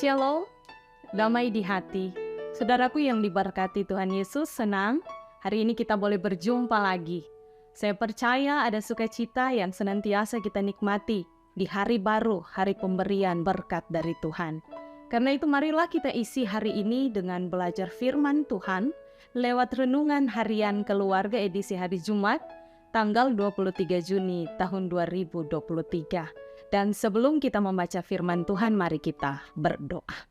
Shalom, damai di hati. Saudaraku yang diberkati Tuhan Yesus, senang hari ini kita boleh berjumpa lagi. Saya percaya ada sukacita yang senantiasa kita nikmati di hari baru, hari pemberian berkat dari Tuhan. Karena itu marilah kita isi hari ini dengan belajar firman Tuhan lewat renungan harian keluarga edisi hari Jumat, tanggal 23 Juni tahun 2023. Dan sebelum kita membaca firman Tuhan, mari kita berdoa.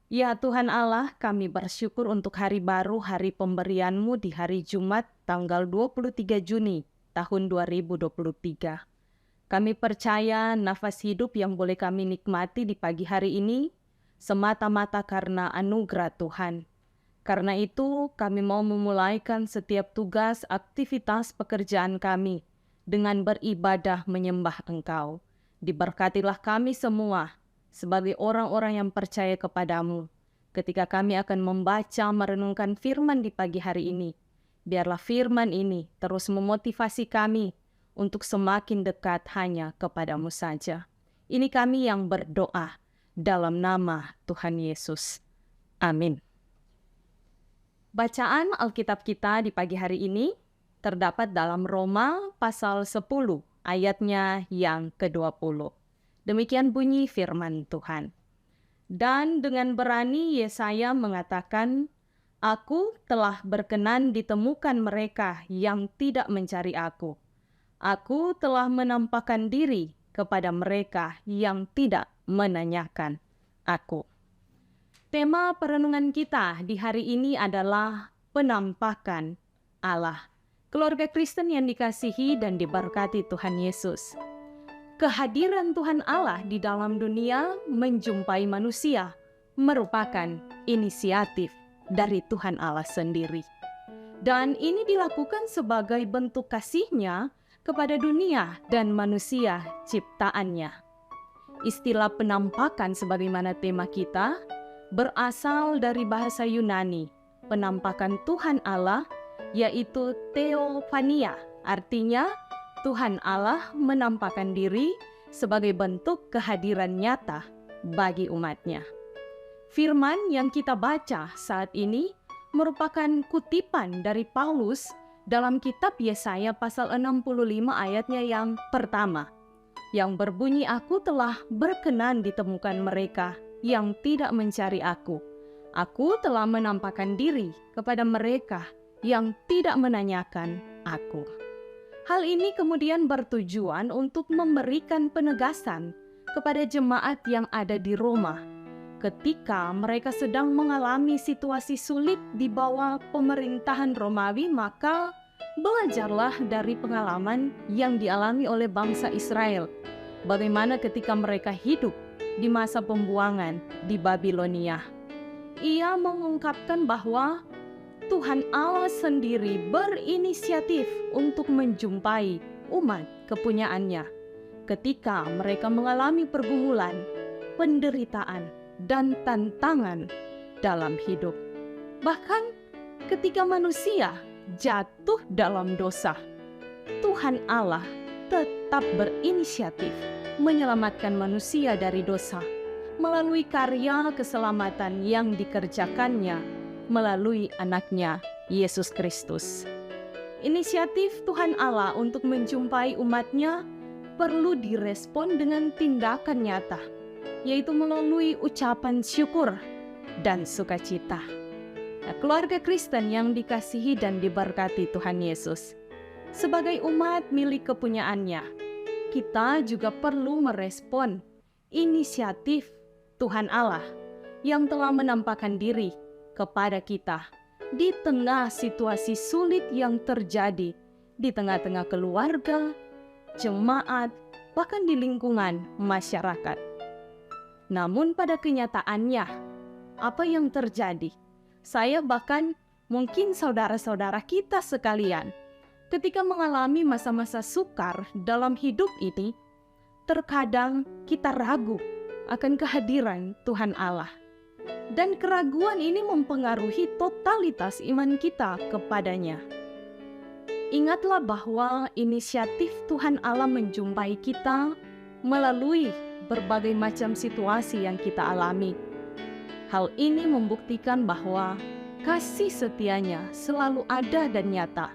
Ya Tuhan Allah, kami bersyukur untuk hari baru, hari pemberian-Mu di hari Jumat, tanggal 23 Juni tahun 2023. Kami percaya nafas hidup yang boleh kami nikmati di pagi hari ini semata-mata karena anugerah Tuhan. Karena itu kami mau memulaikan setiap tugas, aktivitas pekerjaan kami dengan beribadah menyembah Engkau. Diberkatilah kami semua sebagai orang-orang yang percaya kepadamu. Ketika kami akan membaca, merenungkan firman di pagi hari ini, biarlah firman ini terus memotivasi kami untuk semakin dekat hanya kepadamu saja. Ini kami yang berdoa dalam nama Tuhan Yesus. Amin. Bacaan Alkitab kita di pagi hari ini terdapat dalam Roma pasal 10 ayatnya yang ke-20. Demikian bunyi firman Tuhan. Dan dengan berani Yesaya mengatakan, "Aku telah berkenan ditemukan mereka yang tidak mencari aku. Aku telah menampakkan diri kepada mereka yang tidak menanyakan aku." Tema perenungan kita di hari ini adalah penampakan Allah. Keluarga Kristen yang dikasihi dan diberkati Tuhan Yesus. Kehadiran Tuhan Allah di dalam dunia menjumpai manusia merupakan inisiatif dari Tuhan Allah sendiri. Dan ini dilakukan sebagai bentuk kasih-Nya kepada dunia dan manusia ciptaannya. Istilah penampakan sebagaimana tema kita berasal dari bahasa Yunani, penampakan Tuhan Allah, yaitu Theophania, artinya Tuhan Allah menampakkan diri sebagai bentuk kehadiran nyata bagi umatnya. Firman yang kita baca saat ini merupakan kutipan dari Paulus dalam kitab Yesaya pasal 65 ayatnya yang pertama, yang berbunyi, "Aku telah berkenan ditemukan mereka yang tidak mencari aku. Aku telah menampakkan diri kepada mereka yang tidak menanyakan aku." Hal ini kemudian bertujuan untuk memberikan penegasan kepada jemaat yang ada di Roma ketika mereka sedang mengalami situasi sulit di bawah pemerintahan Romawi. Maka belajarlah dari pengalaman yang dialami oleh bangsa Israel, bagaimana ketika mereka hidup di masa pembuangan di Babilonia. Ia mengungkapkan bahwa Tuhan Allah sendiri berinisiatif untuk menjumpai umat kepunyaannya ketika mereka mengalami pergumulan, penderitaan, dan tantangan dalam hidup. Bahkan ketika manusia jatuh dalam dosa, Tuhan Allah tetap berinisiatif menyelamatkan manusia dari dosa melalui karya keselamatan yang dikerjakannya melalui anaknya Yesus Kristus. Inisiatif Tuhan Allah untuk menjumpai umatnya perlu direspon dengan tindakan nyata, yaitu melalui ucapan syukur dan sukacita. Nah, keluarga Kristen yang dikasihi dan diberkati Tuhan Yesus, sebagai umat milik kepunyaannya, kita juga perlu merespon inisiatif Tuhan Allah yang telah menampakkan diri kepada kita di tengah situasi sulit yang terjadi di tengah-tengah keluarga, jemaat, bahkan di lingkungan masyarakat. Namun pada kenyataannya, apa yang terjadi? Saya bahkan mungkin saudara-saudara kita sekalian, ketika mengalami masa-masa sukar dalam hidup ini, terkadang kita ragu akan kehadiran Tuhan Allah. Dan keraguan ini mempengaruhi totalitas iman kita kepadanya. Ingatlah bahwa inisiatif Tuhan Allah menjumpai kita melalui berbagai macam situasi yang kita alami. Hal ini membuktikan bahwa kasih setianya selalu ada dan nyata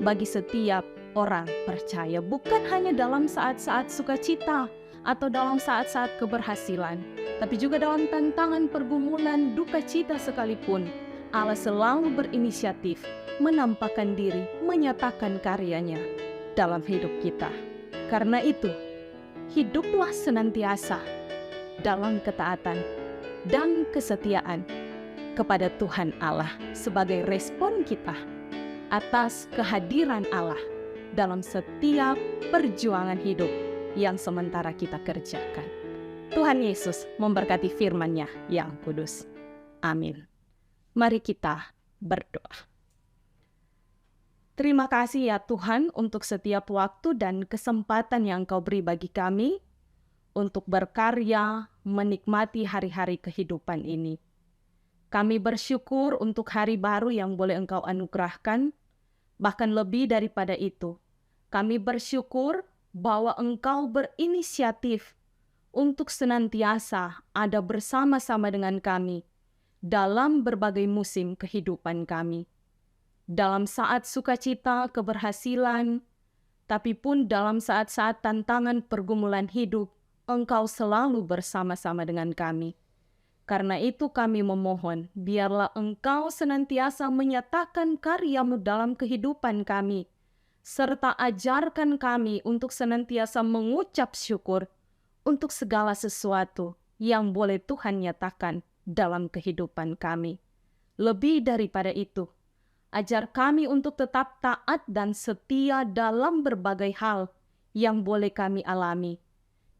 bagi setiap orang percaya, bukan hanya dalam saat-saat sukacita atau dalam saat-saat keberhasilan, tapi juga dalam tantangan, pergumulan, duka cita sekalipun. Allah selalu berinisiatif menampakkan diri, menyatakan karyanya dalam hidup kita. Karena itu, hiduplah senantiasa dalam ketaatan dan kesetiaan kepada Tuhan Allah sebagai respon kita atas kehadiran Allah dalam setiap perjuangan hidup yang sementara kita kerjakan. Tuhan Yesus memberkati firman-Nya yang kudus. Amin. Mari kita berdoa. Terima kasih ya Tuhan untuk setiap waktu dan kesempatan yang Kau beri bagi kami untuk berkarya, menikmati hari-hari kehidupan ini. Kami bersyukur untuk hari baru yang boleh Engkau anugerahkan, bahkan lebih daripada itu. Kami bersyukur bahwa Engkau berinisiatif untuk senantiasa ada bersama-sama dengan kami dalam berbagai musim kehidupan kami. Dalam saat sukacita, keberhasilan, tapi pun dalam saat-saat tantangan pergumulan hidup, Engkau selalu bersama-sama dengan kami. Karena itu kami memohon, biarlah Engkau senantiasa menyatakan karya-Mu dalam kehidupan kami, serta ajarkan kami untuk senantiasa mengucap syukur untuk segala sesuatu yang boleh Tuhan nyatakan dalam kehidupan kami. Lebih daripada itu, ajar kami untuk tetap taat dan setia dalam berbagai hal yang boleh kami alami.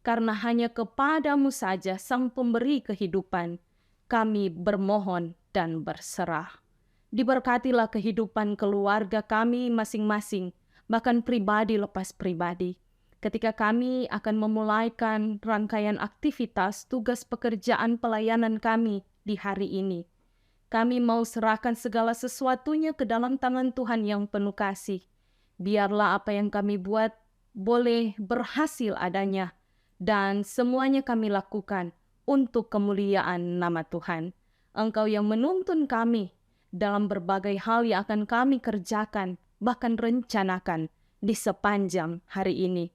Karena hanya kepada-Mu saja Sang Pemberi kehidupan, kami bermohon dan berserah. Diberkatilah kehidupan keluarga kami masing-masing, bahkan pribadi lepas pribadi. Ketika kami akan memulaikan rangkaian aktivitas, tugas pekerjaan pelayanan kami di hari ini, kami mau serahkan segala sesuatunya ke dalam tangan Tuhan yang penuh kasih. Biarlah apa yang kami buat boleh berhasil adanya, dan semuanya kami lakukan untuk kemuliaan nama Tuhan. Engkau yang menuntun kami dalam berbagai hal yang akan kami kerjakan, bahkan rencanakan di sepanjang hari ini.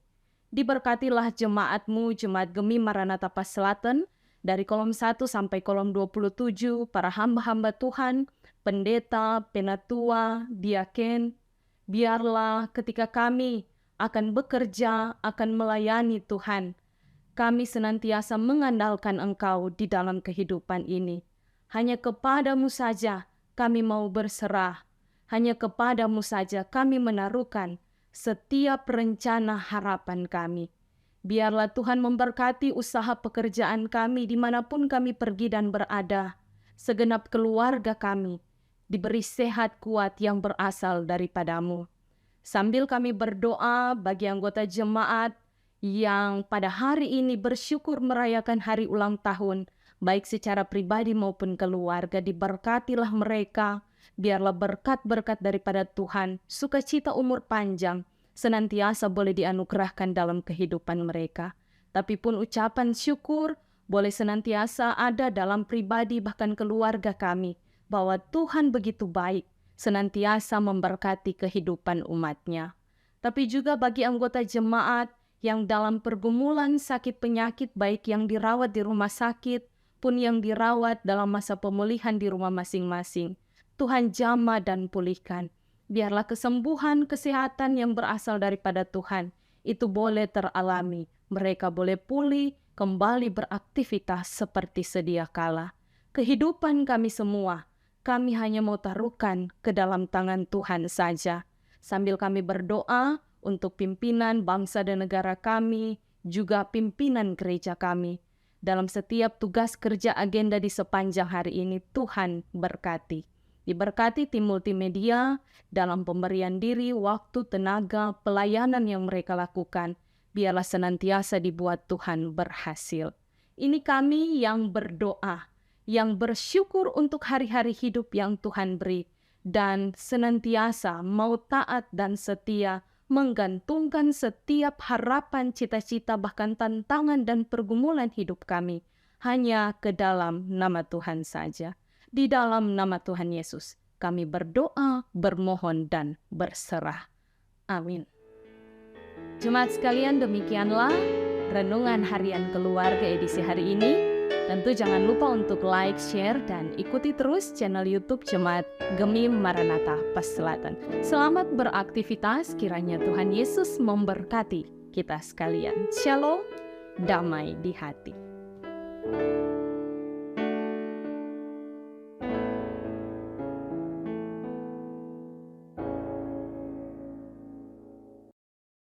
Diberkatilah jemaat-Mu, Jemaat Gemi Maranatha Pas Selatan, dari kolom 1 sampai kolom 27, para hamba-hamba Tuhan, pendeta, penatua, diaken. Biarlah ketika kami akan bekerja, akan melayani Tuhan, kami senantiasa mengandalkan Engkau di dalam kehidupan ini. Hanya kepada-Mu saja kami mau berserah. Hanya kepada-Mu saja kami menaruhkan setiap rencana harapan kami. Biarlah Tuhan memberkati usaha pekerjaan kami dimanapun kami pergi dan berada. Segenap keluarga kami diberi sehat kuat yang berasal daripada-Mu. Sambil kami berdoa bagi anggota jemaat yang pada hari ini bersyukur merayakan hari ulang tahun, baik secara pribadi maupun keluarga, diberkatilah mereka. Biarlah berkat-berkat daripada Tuhan, sukacita umur panjang, senantiasa boleh dianugerahkan dalam kehidupan mereka. Tapi pun ucapan syukur boleh senantiasa ada dalam pribadi bahkan keluarga kami, bahwa Tuhan begitu baik, senantiasa memberkati kehidupan umat-Nya. Tapi juga bagi anggota jemaat yang dalam pergumulan sakit penyakit, baik yang dirawat di rumah sakit, pun yang dirawat dalam masa pemulihan di rumah masing-masing, Tuhan jamah dan pulihkan. Biarlah kesembuhan, kesehatan yang berasal daripada Tuhan itu boleh teralami. Mereka boleh pulih, kembali beraktivitas seperti sedia kala. Kehidupan kami semua, kami hanya mau taruhkan ke dalam tangan Tuhan saja. Sambil kami berdoa untuk pimpinan bangsa dan negara kami, juga pimpinan gereja kami. Dalam setiap tugas kerja agenda di sepanjang hari ini, Tuhan berkati. Diberkati tim multimedia dalam pemberian diri, waktu, tenaga, pelayanan yang mereka lakukan. Biarlah senantiasa dibuat Tuhan berhasil. Ini kami yang berdoa, yang bersyukur untuk hari-hari hidup yang Tuhan beri, dan senantiasa mau taat dan setia menggantungkan setiap harapan, cita-cita, bahkan tantangan dan pergumulan hidup kami hanya ke dalam nama Tuhan saja. Di dalam nama Tuhan Yesus, kami berdoa, bermohon, dan berserah. Amin. Jemaat sekalian, demikianlah Renungan Harian Keluarga edisi hari ini. Tentu jangan lupa untuk like, share, dan ikuti terus channel YouTube Jemaat Gemim Maranatha Pas Selatan. Selamat beraktivitas, kiranya Tuhan Yesus memberkati kita sekalian. Shalom, damai di hati.